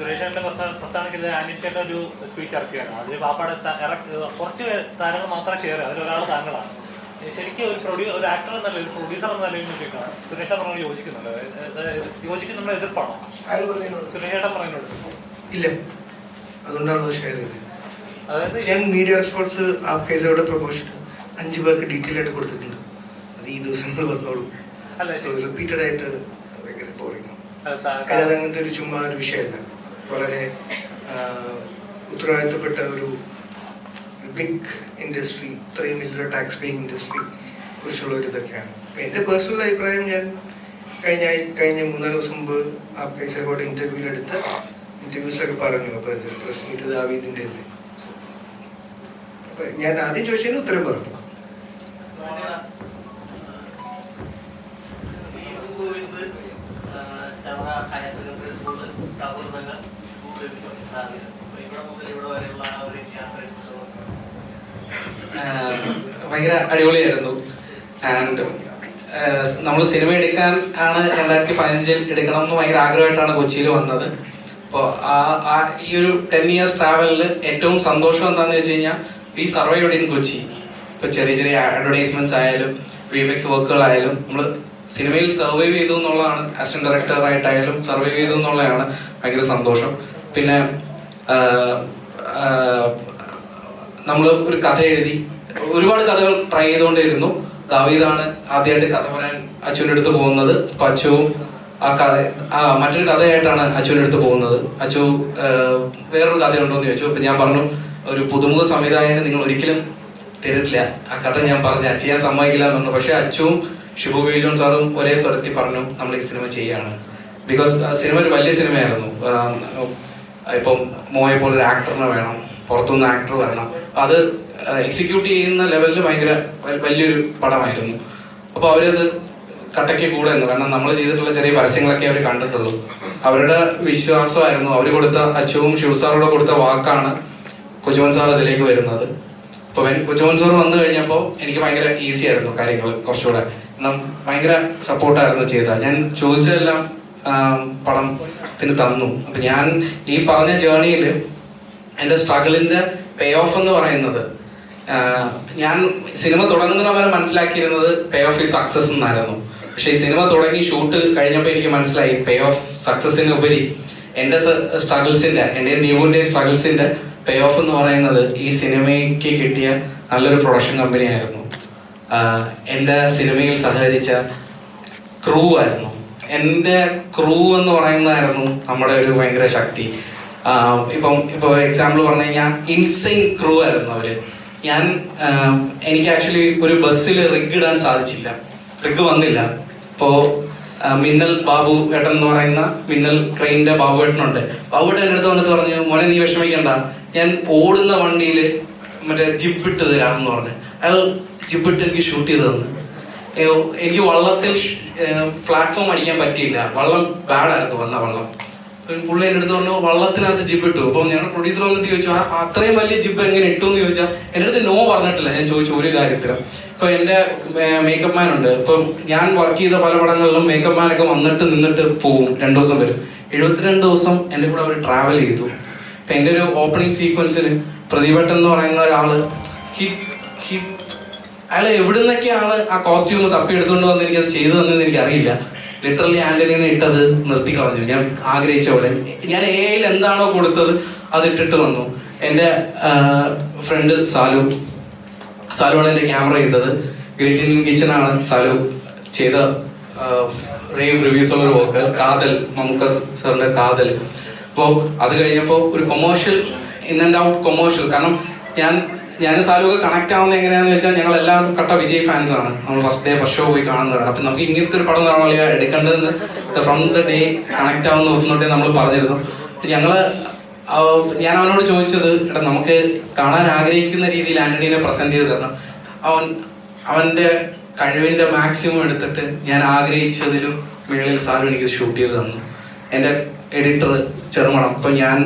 സുരേഷേട്ടൻ്റെ പ്രസ്ഥാനത്തിൽ ആന്റിച്ചേട്ടൻ ഒരു സ്പീച്ച് ഇറക്കുകയാണ്. അതിൽ പാപ്പാടെ കുറച്ച് താരങ്ങൾ മാത്രം ഷെയർ ചെയ്യുക, അതിലൊരാൾ താങ്കളാണ്. ശരിക്കും ഒരു ആക്ടർ എന്നല്ല, ഒരു പ്രൊഡ്യൂസർ എന്ന നിലയിൽ നോക്കിയിട്ടാണ് സുരേഷേട്ടൻ പറഞ്ഞോട് യോജിക്കുന്നുണ്ടോ? യോജിക്കുന്ന എതിർപ്പാണോ സുരേഷേട്ടൻ പറയുന്നത്? ഇല്ല, അതുകൊണ്ടാണ് ഷെയർ ചെയ്തത്. അതായത് ഞാൻ മീഡിയ റെസ്പോൺസ് ആ കേസോടെ പ്രൊമോഷൻ 5 പേർക്ക് ഡീറ്റെയിൽ ആയിട്ട് കൊടുത്തിട്ടുണ്ട്. അത് ഈ ദിവസങ്ങൾ വന്നോളൂ. റിപ്പീറ്റഡ് ആയിട്ട് ഭയങ്കര ബോറിംഗ്. അങ്ങനത്തെ ഒരു ചുമ്മാ ഒരു വിഷയമല്ല, വളരെ ഉത്തരവാദിത്തപ്പെട്ട ഒരു ബിഗ് ഇൻഡസ്ട്രി, ഇത്രയും വലിയ ടാക്സ് പേയിങ് ഇൻഡസ്ട്രി കുറിച്ചുള്ള ഒരു ഇതൊക്കെയാണ്. എൻ്റെ പേഴ്സണൽ അഭിപ്രായം, ഞാൻ കഴിഞ്ഞ 3-4 ദിവസം മുമ്പ് ആ കേസോടെ ഇന്റർവ്യൂസിലൊക്കെ പറഞ്ഞു. അപ്പോൾ ഇത് പ്രസ് മീറ്റ് ദാവീദിൻ്റെ അല്ലേ. അപ്പം ഞാൻ ആദ്യം ചോദിച്ചതിന് ഉത്തരം പറഞ്ഞു. ഭയങ്കര അടിപൊളിയായിരുന്നു. ആൻഡ് നമ്മൾ സിനിമ എടുക്കാൻ ആണ് 2015 എടുക്കണം എന്ന് ഭയങ്കര ആഗ്രഹമായിട്ടാണ് കൊച്ചിയിൽ വന്നത്. അപ്പോൾ ഈ ഒരു 10 years ട്രാവലിൽ ഏറ്റവും സന്തോഷം എന്താണെന്ന് വെച്ച് കഴിഞ്ഞാൽ ഈ സർവൈവ്ഡ് ഇൻ കൊച്ചി. ഇപ്പോൾ ചെറിയ ചെറിയ അഡ്വർടൈസ്മെന്റ്സ് ആയാലും VFX വർക്കുകളായാലും നമ്മൾ സിനിമയിൽ സർവൈവ് ചെയ്തു എന്നുള്ളതാണ്. അസിസ്റ്റന്റ് ഡയറക്ടറായിട്ടായാലും സർവൈവ് ചെയ്തു എന്നുള്ളതാണ് ഭയങ്കര സന്തോഷം. പിന്നെ നമ്മൾ ഒരു കഥ എഴുതി, ഒരുപാട് കഥകൾ ട്രൈ ചെയ്തുകൊണ്ടിരുന്നു. ദാവീദാണ് ആദ്യമായിട്ട് കഥ പറയാൻ അച്ഛൻ്റെ അടുത്ത് പോകുന്നത്. അപ്പം അച്ഛവും മറ്റൊരു കഥയായിട്ടാണ് അച്ഛൻ്റെ അടുത്ത് പോകുന്നത്. അച്ഛു വേറൊരു കഥയുണ്ടോ എന്ന് ചോദിച്ചു. അപ്പം ഞാൻ പറഞ്ഞു, ഒരു പുതുമുഖ സംവിധായകന് നിങ്ങൾ ഒരിക്കലും തരില്ല ആ കഥ, ഞാൻ പറഞ്ഞു ചെയ്യാൻ സമ്മതിക്കില്ല എന്ന് പറഞ്ഞു. പക്ഷെ അച്ഛവും ഷിബു ബേജോൺ സാറും ഒരേ സ്വരത്തിൽ പറഞ്ഞു നമ്മൾ ഈ സിനിമ ചെയ്യാണ്. ബിക്കോസ് സിനിമ ഒരു വലിയ സിനിമയായിരുന്നു. ഇപ്പം മോയെ പോലെ ഒരു ആക്ടറിനെ വേണം, പുറത്തുനിന്ന് ആക്ടർ വരണം. അത് എക്സിക്യൂട്ട് ചെയ്യുന്ന ലെവലിൽ ഭയങ്കര വലിയൊരു പടമായിരുന്നു. അപ്പോൾ അവരത് കട്ടയ്ക്ക് കൂടെ നിന്ന്, കാരണം നമ്മൾ ചെയ്തിട്ടുള്ള ചെറിയ പരസ്യങ്ങളൊക്കെ അവർ കണ്ടിട്ടുള്ളൂ. അവരുടെ വിശ്വാസമായിരുന്നു. അവർ കൊടുത്ത അച്ഛവും ഷിവസാറോടെ കൊടുത്ത വാക്കാണ് കൊച്ചുമോൻ സാർ ഇതിലേക്ക് വരുന്നത്. അപ്പോൾ കൊച്ചുമോൻ സാർ വന്നു കഴിഞ്ഞപ്പോൾ എനിക്ക് ഭയങ്കര ഈസി ആയിരുന്നു കാര്യങ്ങൾ കുറച്ചുകൂടെ. കാരണം ഭയങ്കര സപ്പോർട്ടായിരുന്നു ചെയ്തത്. ഞാൻ ചോദിച്ചതെല്ലാം പടത്തിന് തന്നു. അപ്പം ഞാൻ ഈ പറഞ്ഞ ജേർണിയിൽ എൻ്റെ സ്ട്രഗിളിൻ്റെ പേ ഓഫ് എന്ന് പറയുന്നത്, ഞാൻ സിനിമ തുടങ്ങുന്ന വരെ മനസ്സിലാക്കിയിരുന്നത് പേ ഓഫ് ഈ സക്സസ് എന്നായിരുന്നു. പക്ഷെ ഈ സിനിമ തുടങ്ങി ഷൂട്ട് കഴിഞ്ഞപ്പോൾ എനിക്ക് മനസ്സിലായി പേ ഓഫ് സക്സസിന് ഉപരി എൻ്റെ സ്ട്രഗിൾസിൻ്റെ, എൻ്റെ നീവുവിൻ്റെയും സ്ട്രഗിൾസിൻ്റെ പേ ഓഫ് എന്ന് പറയുന്നത് ഈ സിനിമയ്ക്ക് കിട്ടിയ നല്ലൊരു പ്രൊഡക്ഷൻ കമ്പനിയായിരുന്നു. എൻ്റെ സിനിമയിൽ സഹകരിച്ച ക്രൂ ആയിരുന്നു. എൻ്റെ ക്രൂ എന്ന് പറയുന്നതായിരുന്നു നമ്മുടെ ഒരു ഭയങ്കര ശക്തി. ഇപ്പോൾ എക്സാമ്പിൾ പറഞ്ഞു കഴിഞ്ഞാൽ ഇൻസൈൻ ക്രൂ ആയിരുന്നു അവര്. എനിക്ക് ആക്ച്വലി ഒരു ബസ്സിൽ റിഗ് ഇടാൻ സാധിച്ചില്ല, റിഗ് വന്നില്ല. ഇപ്പോൾ മിന്നൽ ബാബു ഏട്ടൻ എന്ന് പറയുന്ന മിന്നൽ ക്രെയിനിന്റെ ബാബു ഏട്ടനുണ്ട്. ബാബു ഏട്ടൻ എൻ്റെ അടുത്ത് വന്നിട്ട് പറഞ്ഞു, മോനെ നീ വിഷമിക്കണ്ട, ഞാൻ ഓടുന്ന വണ്ടിയിൽ മറ്റേ ജിപ്പിട്ട് തരാമെന്ന് പറഞ്ഞു. അയാൾ ജിപ്പിട്ട് എനിക്ക് ഷൂട്ട് ചെയ്ത് തന്നു. എനിക്ക് വള്ളത്തിൽ പ്ലാറ്റ്ഫോം അടിക്കാൻ പറ്റിയില്ല, വള്ളം ബാഡായിരുന്നു വന്ന വള്ളം. പുള്ളി എൻ്റെ അടുത്ത് പറഞ്ഞു വള്ളത്തിനകത്ത് ജിബ് ഇട്ടു. അപ്പോൾ ഞങ്ങൾ പ്രൊഡ്യൂസർ വന്നിട്ട് ചോദിച്ചു, അത്രയും വലിയ ജിബ് എങ്ങനെ ഇട്ടു എന്ന് ചോദിച്ചാൽ എൻ്റെ അടുത്ത് നോ പറഞ്ഞിട്ടില്ല. ഞാൻ ചോദിച്ചു ഒരു കാര്യത്തിലും. ഇപ്പോൾ എൻ്റെ മേക്കപ്പ് മാൻ ഉണ്ട്. ഇപ്പം ഞാൻ വർക്ക് ചെയ്ത പല പടങ്ങളിലും മേക്കപ്പ് മാനൊക്കെ വന്നിട്ട് നിന്നിട്ട് പോവും, 2 ദിവസം വരും. 72 ദിവസം എൻ്റെ കൂടെ അവർ ട്രാവൽ ചെയ്തു. ഇപ്പം എൻ്റെ ഒരു ഓപ്പണിംഗ് സീക്വൻസിന് പ്രതിഭട്ടൻ എന്ന് പറയുന്ന ഒരാള് അയാൾ എവിടെ നിന്നൊക്കെയാണ് ആ കോസ്റ്റ്യൂം തപ്പിയെടുത്തുകൊണ്ട് വന്ന് എനിക്കത് ചെയ്തു തന്നെന്ന് എനിക്കറിയില്ല. ലിറ്ററലി ആന്റണീനെ ഇട്ടത് നിർത്തി കളഞ്ഞു. ഞാൻ ആഗ്രഹിച്ച പോലെ ഞാൻ AI എന്താണോ കൊടുത്തത് അത് ഇട്ടിട്ട് വന്നു. എൻ്റെ ഫ്രണ്ട് സാലുവാണ് എൻ്റെ ക്യാമറ ചെയ്തത്. ഗ്രേറ്റ് ഇന്ത്യൻ കിച്ചനാണ് സാലു ചെയ്ത റേവ് റിവ്യൂസ് ഉള്ളൊരു വർക്ക്. കാതൽ, മമ്മൂക്ക സാറിൻ്റെ കാതൽ. അപ്പോൾ അത് കഴിഞ്ഞപ്പോൾ ഒരു commercial, in and out commercial. കാരണം ഞാൻ സാലുവൊക്കെ കണക്ട് ആവുന്നത് എങ്ങനെയാണെന്ന് വെച്ചാൽ ഞങ്ങൾ എല്ലാവരും കട്ട വിജയ് ഫാൻസ് ആണ്. നമ്മൾ ഫസ്റ്റ് ഷോ പോയി കാണുന്നതാണ്. അപ്പം നമുക്ക് ഇങ്ങനത്തെ ഒരു പടം ആണല്ലോ എടുക്കേണ്ടതെന്ന് ഫ്രം ദ ഡേ കണക്ട് ആവുന്ന ദിവസം തൊട്ടേ നമ്മൾ പറഞ്ഞിരുന്നു. ഞാൻ അവനോട് ചോദിച്ചത്, എടാ നമുക്ക് കാണാൻ ആഗ്രഹിക്കുന്ന രീതിയിൽ ആന്റണീനെ പ്രസന്റ് ചെയ്ത് തരണം. അവൻ്റെ കഴിവിൻ്റെ മാക്സിമം എടുത്തിട്ട് ഞാൻ ആഗ്രഹിച്ചതിലും മേളിൽ സാലു എനിക്ക് ഷൂട്ട് ചെയ്ത് തന്നു. എൻ്റെ എഡിറ്റർ ചെറുമണം. അപ്പം ഞാൻ,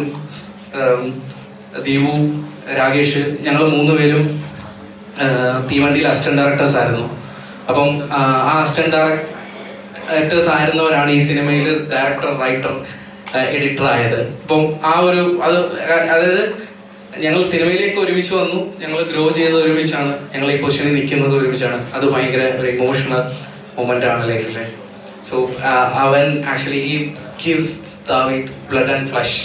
ദീപു, രാകേഷ്, ഞങ്ങൾ 3 പേരും തീവണ്ടിയിൽ അസിസ്റ്റന്റ് ഡയറക്ടേഴ്സ് ആയിരുന്നു. അപ്പം ആ അസിസ്റ്റന്റ് ഡയറക്ടേഴ്സ് ആയിരുന്നവരാണ് ഈ സിനിമയിൽ ഡയറക്ടർ, റൈറ്റർ എഡിറ്റർ ആയത്. ഇപ്പം ആ ഒരു അതായത് ഞങ്ങൾ സിനിമയിലേക്ക് ഒരുമിച്ച് വന്നു, ഞങ്ങൾ ഗ്രോ ചെയ്തത് ഒരുമിച്ചാണ്, ഞങ്ങൾ ഈ പൊസിഷനിൽ നിൽക്കുന്നത് ഒരുമിച്ചാണ്. അത് ഭയങ്കര ഒരു ഇമോഷണൽ മൊമെന്റ് ആണ് ലൈഫിലെ. സോ അവൻ ആക്ച്വലി ഈ ഗിവ്സ് ദാവീദ് ബ്ലഡ് ആൻഡ് ഫ്ലഷ്.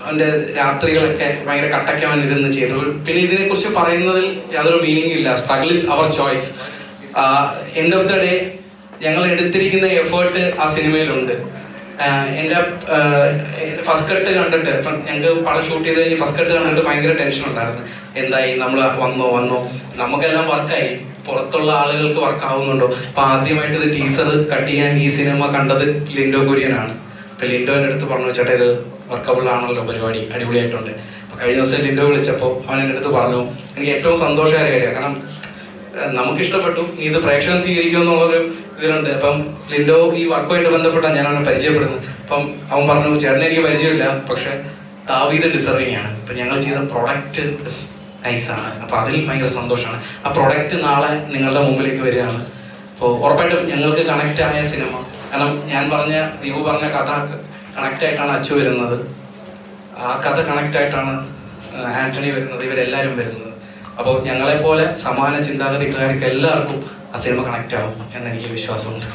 അവൻ്റെ രാത്രികളൊക്കെ ഭയങ്കര കട്ടയ്ക്കവൻ ഇരുന്ന് ചെയ്തു. പിന്നെ ഇതിനെക്കുറിച്ച് പറയുന്നതിൽ യാതൊരു മീനിങ് ഇല്ല. Struggle is our choice. End of the day ഞങ്ങൾ എടുത്തിരിക്കുന്ന എഫേർട്ട് ആ സിനിമയിലുണ്ട്. എൻ്റെ ഫസ്റ്റ് കട്ട് കണ്ടിട്ട്, ഇപ്പം ഞങ്ങൾക്ക് പടം ഷൂട്ട് ചെയ്ത് കഴിഞ്ഞ് ഫസ്റ്റ് കട്ട് കണ്ടിട്ട് ഭയങ്കര ടെൻഷൻ ഉണ്ടായിരുന്നു. എന്തായി, നമ്മൾ വന്നോ നമുക്കെല്ലാം വർക്കായി, പുറത്തുള്ള ആളുകൾക്ക് വർക്ക് ആവുന്നുണ്ടോ? അപ്പം ആദ്യമായിട്ട് ഇത് ടീസർ കട്ട് ചെയ്യാൻ ഈ സിനിമ കണ്ടത് ലിൻഡോ കുര്യനാണ്. അപ്പം ലിൻഡോൻ്റെ അടുത്ത് പറഞ്ഞു, ചേട്ടാ ഇത് വർക്കബിൾ ആണല്ലോ, പരിപാടി അടിപൊളിയായിട്ടുണ്ട്. കഴിഞ്ഞ ദിവസം ലിൻഡോ വിളിച്ചപ്പോൾ അവൻ എൻ്റെ അടുത്ത് പറഞ്ഞു, എനിക്ക് ഏറ്റവും സന്തോഷമായ കാര്യമാണ്, കാരണം നമുക്കിഷ്ടപ്പെട്ടു, നീ ഇത് പ്രേക്ഷകൻ സ്വീകരിക്കും എന്നുള്ളൊരു ഇതിലുണ്ട്. അപ്പം ലിൻഡോ ഈ വർക്കുമായിട്ട് ബന്ധപ്പെട്ടാണ് ഞാൻ അവനെ പരിചയപ്പെടുന്നത്. അപ്പം അവൻ പറഞ്ഞു, ചേട്ടനെ എനിക്ക് പരിചയമില്ല, പക്ഷെ ദാവീദ് ഡിസർവിങ് ആണ്. അപ്പം ഞങ്ങൾ ചെയ്ത പ്രൊഡക്റ്റ് നൈസാണ്. അപ്പം അതിൽ ഭയങ്കര സന്തോഷമാണ്. ആ പ്രൊഡക്റ്റ് നാളെ നിങ്ങളുടെ മുമ്പിലേക്ക് വരികയാണ്. അപ്പോൾ ഉറപ്പായിട്ടും ഞങ്ങൾക്ക് കണക്റ്റ് ആയ സിനിമ, കാരണം ഞാൻ ദീപു പറഞ്ഞ കഥ കണക്റ്റ് ആയിട്ടാണ് അച്ചു വരുന്നത്, ആ കഥ കണക്റ്റ് ആയിട്ടാണ് ആന്റണി വരുന്നത്, ഇവരെല്ലാവരും വരുന്നത്. അപ്പോൾ ഞങ്ങളെപ്പോലെ സമാന ചിന്താഗതിക്കാർക്ക് എല്ലാവർക്കും ആ സിനിമ കണക്റ്റ് ആവും എന്നെനിക്ക് വിശ്വാസമുണ്ട്.